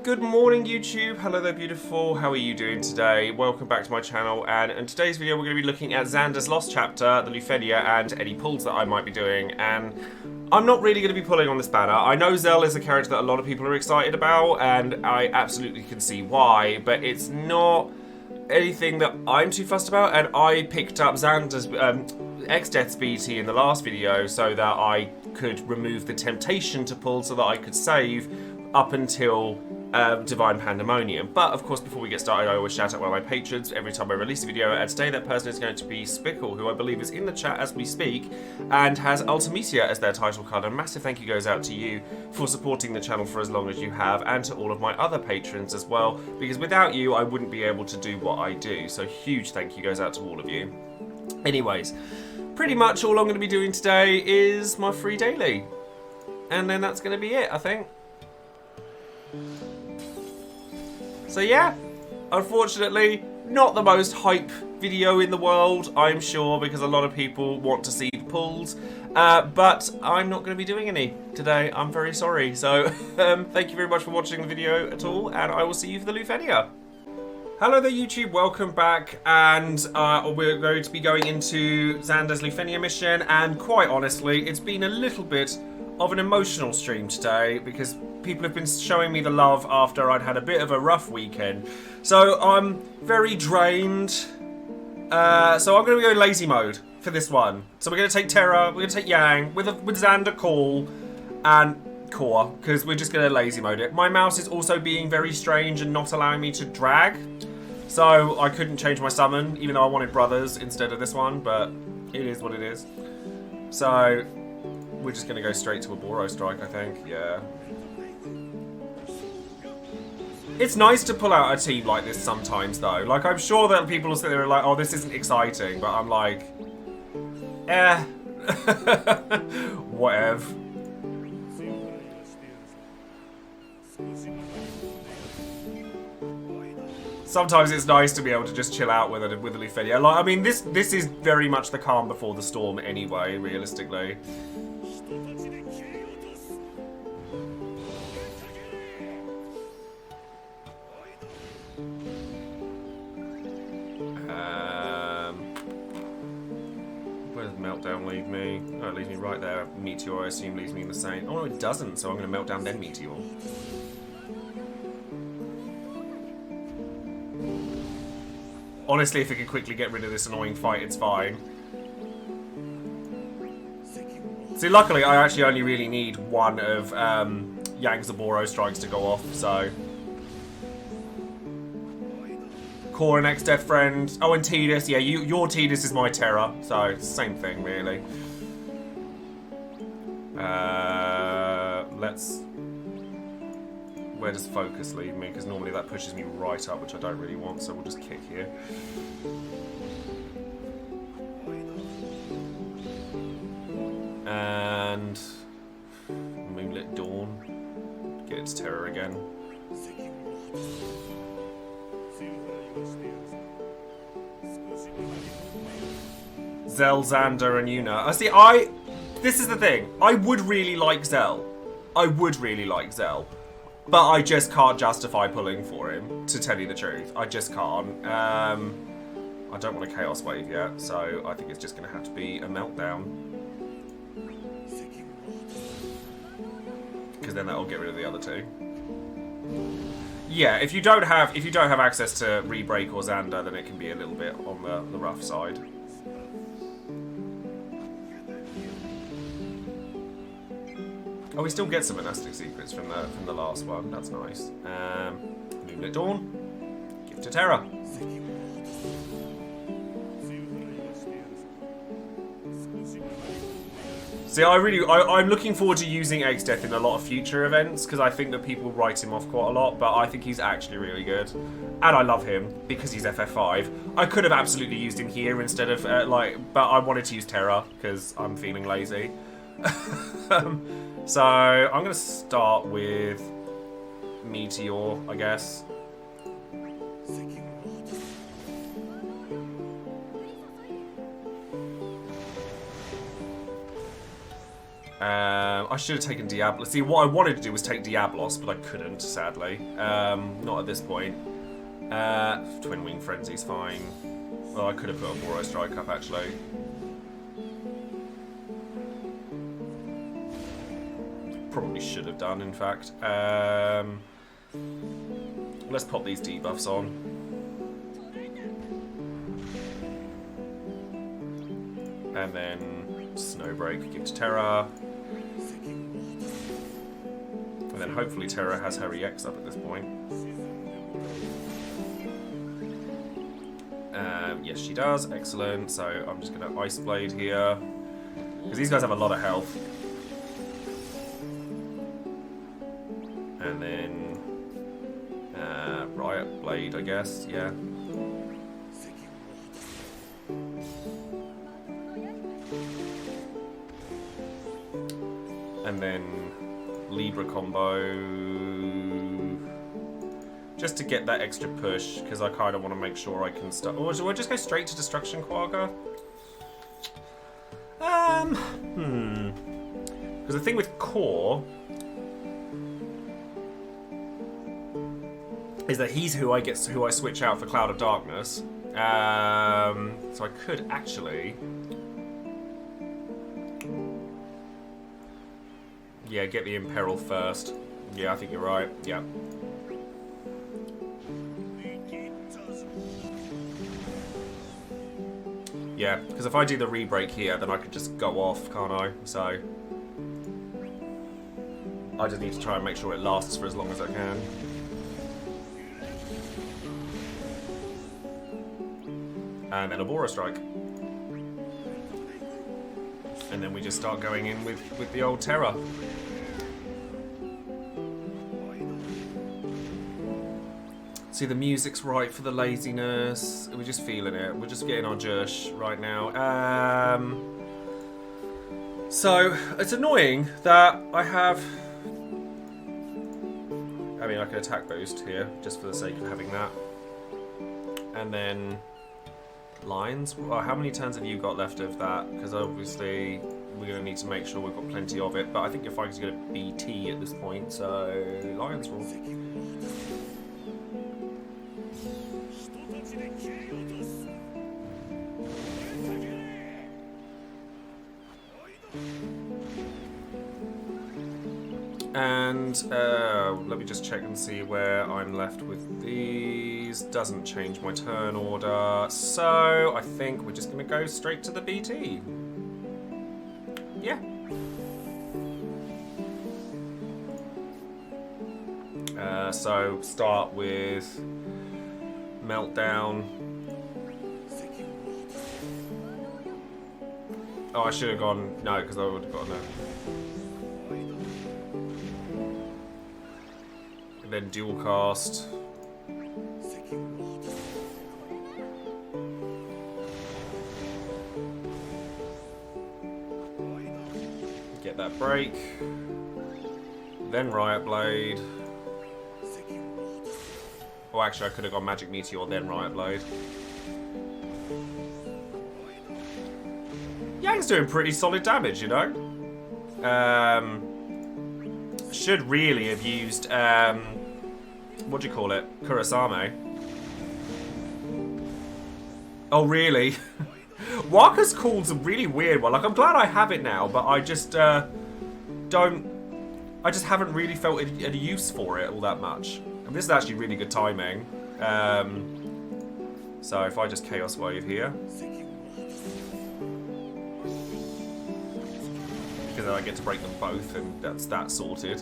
Good morning YouTube, hello there beautiful, how are you doing today? Welcome back to my channel, and in today's video we're going to be looking at Xande's Lost Chapter, the Lufenia, and any pulls that I might be doing, and I'm not really going to be pulling on this banner. I know Zell is a character that a lot of people are excited about, and I absolutely can see why, but it's not anything that I'm too fussed about, and I picked up Xande's X-Death's BT in the last video so that I could remove the temptation to pull so that I could save up until Divine Pandemonium. But of course, before we get started, I always shout out one of my patrons every time I release a video, and today that person is going to be Spickle, who I believe is in the chat as we speak and has Ultimecia as their title card. And a massive thank you goes out to you for supporting the channel for as long as you have, and to all of my other patrons as well, because without you I wouldn't be able to do what I do, so huge thank you goes out to all of you. Anyways, pretty much all I'm going to be doing today is my free daily, and then that's going to be it, I think. So yeah, unfortunately, not the most hype video in the world, I'm sure, because a lot of people want to see the pulls, but I'm not going to be doing any today, I'm very sorry. So thank you very much for watching the video at all, and I will see you for the Lufenia. Hello there YouTube, welcome back, and we're going to be going into Xande's Lufenia mission, and quite honestly, it's been a little bit of an emotional stream today because people have been showing me the love after I'd had a bit of a rough weekend. So I'm very drained. So I'm going to go lazy mode for this one. So we're going to take Terra, we're going to take Yang, with Xande, Call, and Core, because we're just going to lazy mode it. My mouse is also being very strange and not allowing me to drag. So I couldn't change my summon, even though I wanted Brothers instead of this one, but it is what it is. So we're just going to go straight to a Boro Strike, I think. Yeah. It's nice to pull out a team like this sometimes, though. Like, I'm sure that people will sit there and like, oh, this isn't exciting, but I'm like, eh. Whatever. Sometimes it's nice to be able to just chill out with a Lufenia. Like, I mean, this is very much the calm before the storm anyway, realistically. Where does Meltdown leave me? Oh, it leaves me right there. Meteor, I assume, leaves me in the same. Oh, no, it doesn't, so I'm going to Meltdown then Meteor. Honestly, if it could quickly get rid of this annoying fight, it's fine. See, luckily, I actually only really need one of Yang's Zaboro strikes to go off, so... Core and X-Death friend. Oh, and Tidus. Yeah, your Tidus is my Terra, so it's the same thing, really. Let's... Where does focus leave me? Because normally that pushes me right up, which I don't really want, so we'll just kick here. And... Moonlit Dawn. Get its Terror again. Zell, Xande, and Yuna. See, this is the thing. I would really like Zell. I would really like Zell. But I just can't justify pulling for him, to tell you the truth. I just can't. I don't want a Chaos Wave yet, so I think it's just going to have to be a Meltdown. Because then that'll get rid of the other two. Yeah, if you don't have access to Rebreak or Xande, then it can be a little bit on the rough side. Oh, we still get some monastic secrets from the last one. That's nice. Moonlit Dawn. Gift to Terra. See, I'm looking forward to using X-Death in a lot of future events, because I think that people write him off quite a lot, but I think he's actually really good. And I love him, because he's FF5. I could have absolutely used him here instead of, but I wanted to use Terra, because I'm feeling lazy. So, I'm going to start with Meteor, I guess. I should have taken Diablo. See, what I wanted to do was take Diablos, but I couldn't, sadly. Not at this point. Twin Wing Frenzy's fine. Well, I could have put a Boro Strike up, actually. Probably should have done, in fact. Let's pop these debuffs on. And then Snowbreak, give to Terra. And then hopefully Terra has her EX up at this point. Yes, she does. Excellent. So I'm just going to Ice Blade here. Because these guys have a lot of health. And then Riot Blade, I guess. Yeah. And then Libra combo. Just to get that extra push, because I kind of want to make sure I can start. Or do I just go straight to Destruction Quagga? Because the thing with Core is that he's who I switch out for Cloud of Darkness. So I could actually, yeah, get the Imperil first. Yeah, I think you're right. Yeah. Yeah, because if I do the re-break here, then I could just go off, can't I? So I just need to try and make sure it lasts for as long as I can. And then a Boro Strike. And then we just start going in with the old Terra. See, the music's right for the laziness. We're just feeling it. We're just getting our Josh right now. So, it's annoying that I have... I mean, I can attack boost here, just for the sake of having that. And then... Lines? Well, how many turns have you got left of that? Because obviously, we're going to need to make sure we've got plenty of it. But I think your fight is going to BT at this point, so... Lions rule. And let me just check and see where I'm left with these. Doesn't change my turn order. So I think we're just going to go straight to the BT. Yeah. So start with Meltdown. Oh, I should have gone... No, because I would have gotten a... Then dual cast. Get that break. Then Riot Blade. Oh, actually, I could have gone Magic Meteor, then Riot Blade. Yang's doing pretty solid damage, you know. Should really have used, what do you call it? Kurasame. Oh, really? Waka's call's a really weird one. Like, I'm glad I have it now, but I just, I just haven't really felt a use for it all that much. And this is actually really good timing. So if I just Chaos Wave here. Because then I get to break them both, and that's that sorted.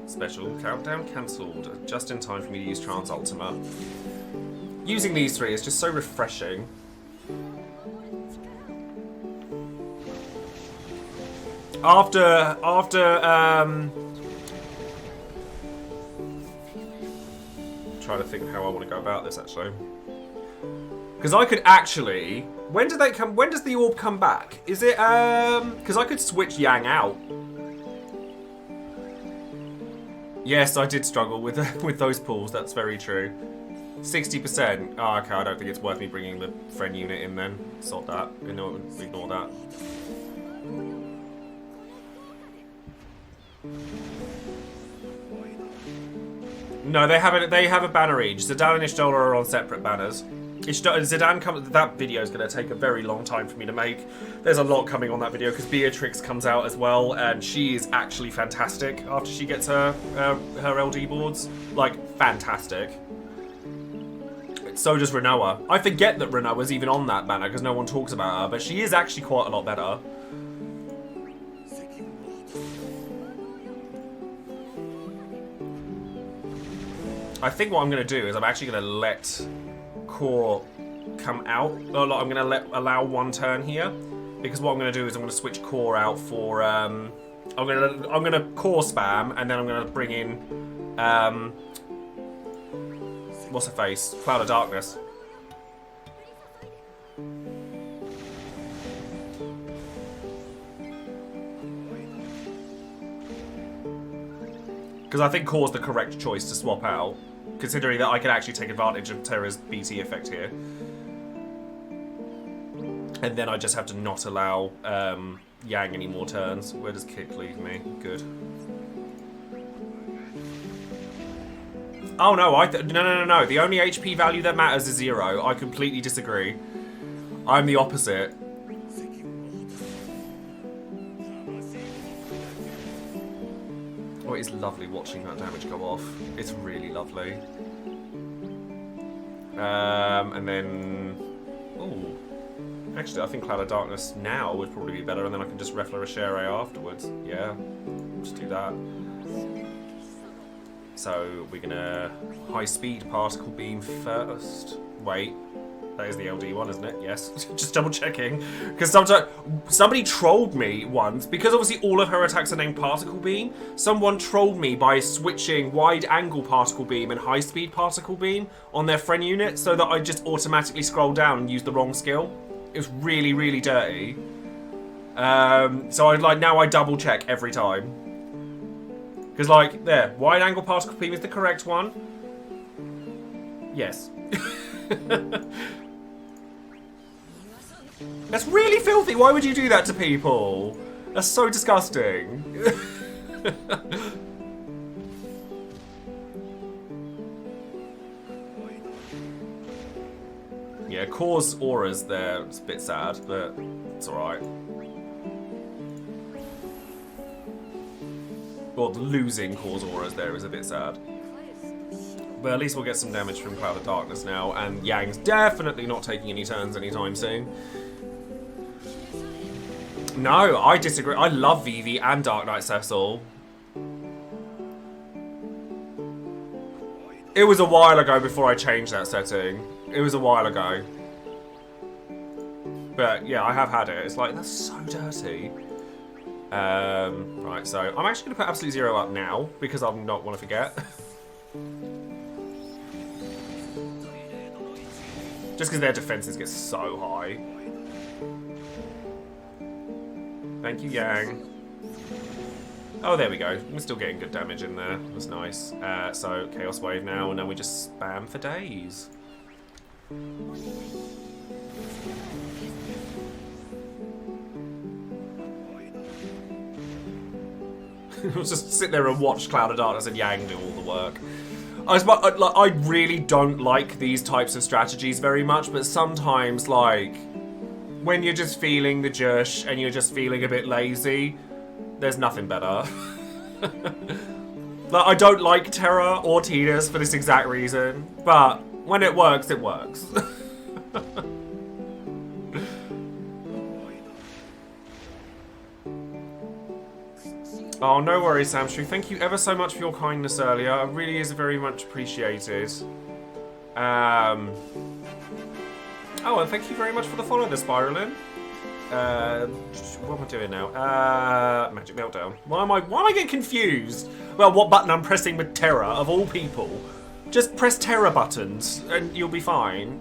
Special countdown cancelled. Just in time for me to use Trance Ultima. Using these three is just so refreshing. After trying to think how I want to go about this actually. Because I could actually... When do they come? When does the orb come back? Is it because I could switch Yang out. Yes, I did struggle with with those pulls. That's very true. 60%. Oh, okay, I don't think it's worth me bringing the friend unit in then. Sod that. Ignore that. No, they have a banner each. Zidane and Ishtola are on separate banners. Zidane comes. That video is going to take a very long time for me to make. There's a lot coming on that video because Beatrix comes out as well, and she is actually fantastic after she gets her LD boards. Like, fantastic. So does Renoa. I forget that Renoa's even on that banner because no one talks about her, but she is actually quite a lot better. I think what I'm going to do is I'm actually going to let Core come out. I'm going to allow one turn here because what I'm going to do is I'm going to switch Core out for I'm going to Core spam and then I'm going to bring in what's her face? Cloud of Darkness. Because I think Core's the correct choice to swap out, considering that I can actually take advantage of Terra's BT effect here. And then I just have to not allow Yang any more turns. Where does Kick leave me? Good. Oh no, no. The only HP value that matters is 0. I completely disagree. I'm the opposite. Oh, it's lovely watching that damage go off. It's really lovely. And then... Ooh. Actually, I think Cloud of Darkness now would probably be better, and then I can just Refla Rechere afterwards. Yeah, just do that. So we're gonna high speed particle beam first. Wait, that is the LD one, isn't it? Yes. Just double checking, because sometimes somebody trolled me once because obviously all of her attacks are named particle beam. Someone trolled me by switching wide angle particle beam and high speed particle beam on their friend unit so that I just automatically scroll down and use the wrong skill. It was really, really dirty. So now I double check every time. Because, like, there, wide angle particle beam is the correct one. Yes. That's really filthy. Why would you do that to people? That's so disgusting. Yeah, Core's aura's there. It's a bit sad, but it's alright. Well, losing Core's auras there is a bit sad. But at least we'll get some damage from Cloud of Darkness now, and Yang's definitely not taking any turns anytime soon. No, I disagree. I love Vivi and Dark Knight Cecil. It was a while ago before I changed that setting. It was a while ago. But yeah, I have had it. It's like, that's so dirty. Right, so I'm actually going to put Absolute Zero up now because I not want to forget. Just because their defenses get so high. Thank you, Yang. Oh, there we go. We're still getting good damage in there. That's nice. So, Chaos Wave now, and then we just spam for days. We'll just sit there and watch Cloud of Darkness and Yang do all the work. I really don't like these types of strategies very much, but sometimes, like, when you're just feeling the Jush and you're just feeling a bit lazy, there's nothing better. Like, I don't like Terra or Tidus for this exact reason, but when it works, it works. Oh, no worries, Samstru. Thank you ever so much for your kindness earlier. It really is very much appreciated. Oh, and thank you very much for the follow, the Spiralin. What am I doing now? Magic Meltdown. Why am I getting confused? Well, what button I'm pressing with Terra, of all people? Just press Terra buttons, and you'll be fine.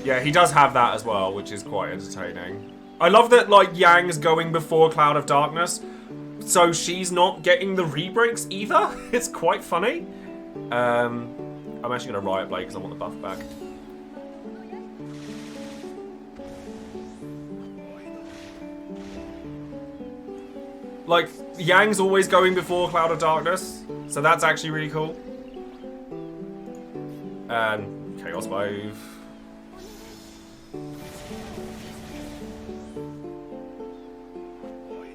Yeah, he does have that as well, which is quite entertaining. I love that, like, Yang's going before Cloud of Darkness, so she's not getting the re-breaks either. It's quite funny. I'm actually going to Riot Blade because I want the buff back. Like, Yang's always going before Cloud of Darkness, so that's actually really cool. And Chaos Wave.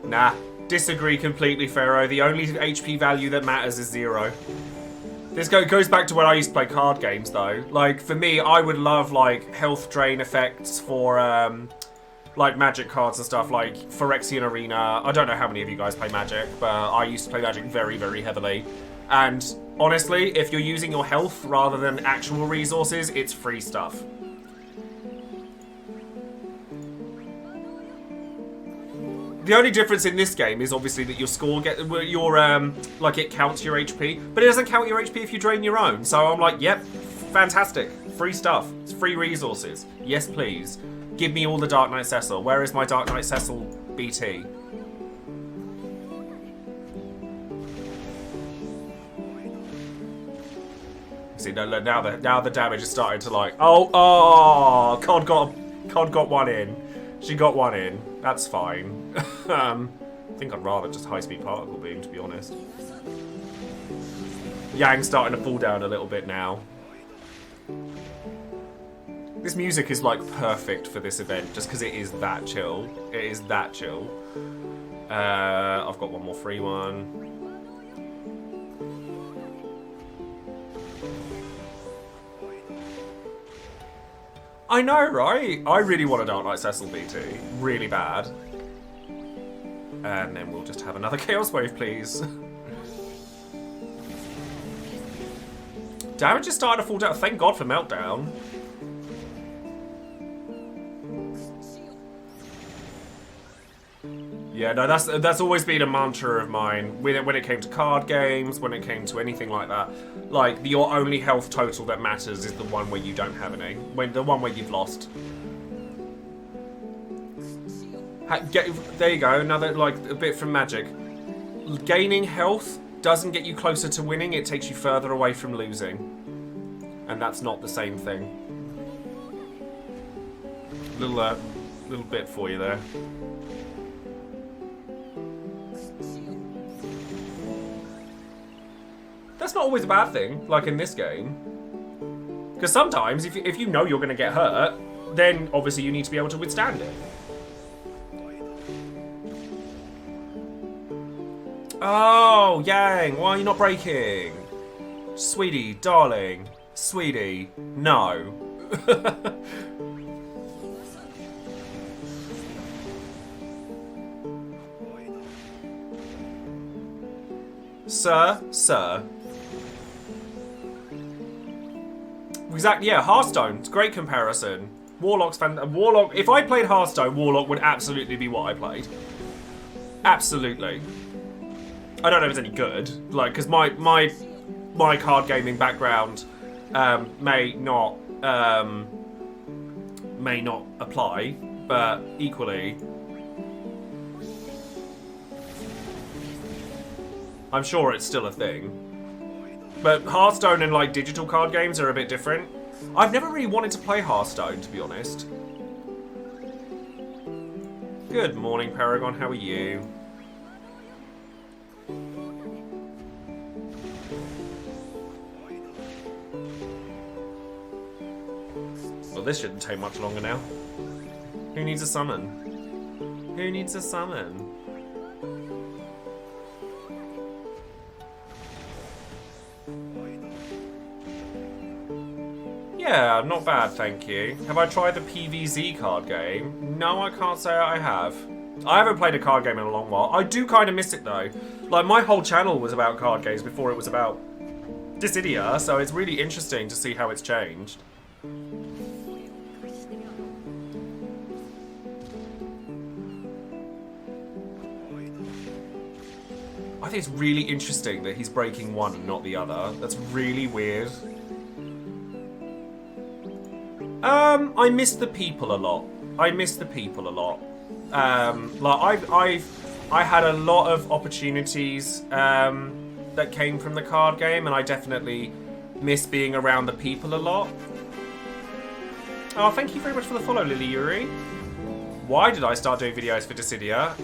Nah, disagree completely, Pharaoh. The only HP value that matters is 0. This goes back to when I used to play card games, though. Like, for me, I would love, like, health drain effects for, like, Magic cards and stuff, like Phyrexian Arena. I don't know how many of you guys play Magic, but I used to play Magic very, very heavily. And, honestly, if you're using your health rather than actual resources, it's free stuff. The only difference in this game is obviously that your score like it counts your HP, but it doesn't count your HP if you drain your own. So I'm like, yep, fantastic, free stuff, it's free resources. Yes, please, give me all the Dark Knight Cecil. Where is my Dark Knight Cecil BT? See, now the damage is starting to like, oh, COD got one in. She got one in. That's fine. I think I'd rather just high-speed particle beam, to be honest. Yang's starting to fall down a little bit now. This music is like perfect for this event, just because it is that chill. It is that chill. I've got one more free one. I know, right? I really want a Dark Knight Cecil BT. Really bad. And then we'll just have another Chaos Wave, please. Damage is starting to fall down. Thank God for Meltdown. Yeah, no, that's always been a mantra of mine when it came to card games, when it came to anything like that. Like, your only health total that matters is the one where you don't have any, the one where you've lost. There you go, another like a bit from Magic. Gaining health doesn't get you closer to winning; it takes you further away from losing, and that's not the same thing. Little bit for you there. That's not always a bad thing, like in this game. Because sometimes, if you know you're going to get hurt, then obviously you need to be able to withstand it. Oh, Yang, why are you not breaking? Sweetie, darling, sweetie, no. Sir. Exactly, yeah, Hearthstone, it's a great comparison. Warlock, if I played Hearthstone, Warlock would absolutely be what I played. Absolutely. I don't know if it's any good, like, because my card gaming background may not apply, but equally, I'm sure it's still a thing. But Hearthstone and like digital card games are a bit different. I've never really wanted to play Hearthstone, to be honest. Good morning, Paragon. How are you? Well, this shouldn't take much longer now. Who needs a summon? Who needs a summon? Yeah, not bad, thank you. Have I tried the PvZ card game? No, I can't say I have. I haven't played a card game in a long while. I do kind of miss it, though. Like, my whole channel was about card games before it was about Dissidia, so it's really interesting to see how it's changed. I think it's really interesting that he's breaking one and not the other. That's really weird. I miss the people a lot. I miss the people a lot. Like I had a lot of opportunities that came from the card game, and I definitely miss being around the people a lot. Oh, thank you very much for the follow, Lily Yuri. Why did I start doing videos for Dissidia?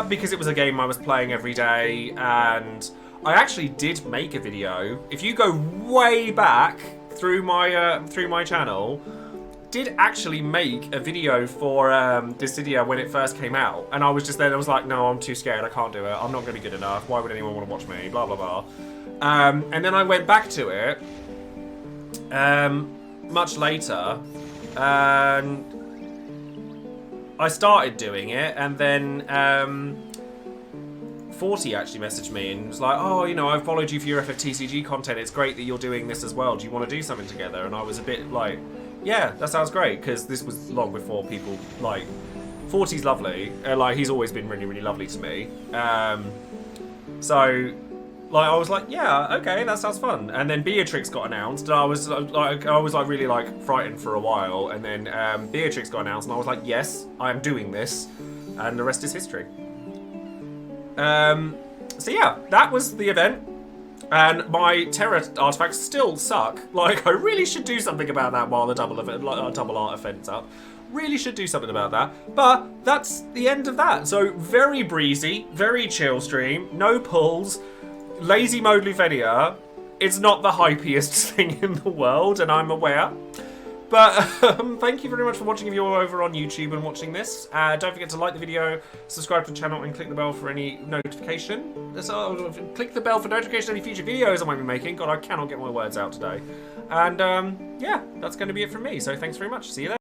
Because it was a game I was playing every day, and I actually did make a video. If you go way back through my channel, did actually make a video for Dissidia when it first came out, and I was just there. I was like, no, I'm too scared. I can't do it. I'm not going to be good enough. Why would anyone want to watch me? Blah blah blah. And then I went back to it much later, and I started doing it, and then 40 actually messaged me and was like, oh, you know, I've followed you for your FFTCG content. It's great that you're doing this as well. Do you want to do something together? And I was a bit like, yeah, that sounds great, because this was long before people, like, 40's lovely. Like, he's always been really, really lovely to me. So, like, I was like, yeah, okay, that sounds fun. And then Beatrix got announced, and I was really like frightened for a while. And then Beatrix got announced, and I was like, yes, I am doing this, and the rest is history. So yeah, that was the event. And my terror artifacts still suck. Like, I really should do something about that while the double art event's up. Really should do something about that. But that's the end of that. So very breezy, very chill stream, no pulls, lazy mode Lufenia. It's not the hypiest thing in the world, and I'm aware. But thank you very much for watching if you're over on YouTube and watching this. Don't forget to like the video, subscribe to the channel, and click the bell for any notification. So, click the bell for notification of any future videos I might be making. God, I cannot get my words out today. And yeah, that's going to be it from me. So thanks very much. See you then.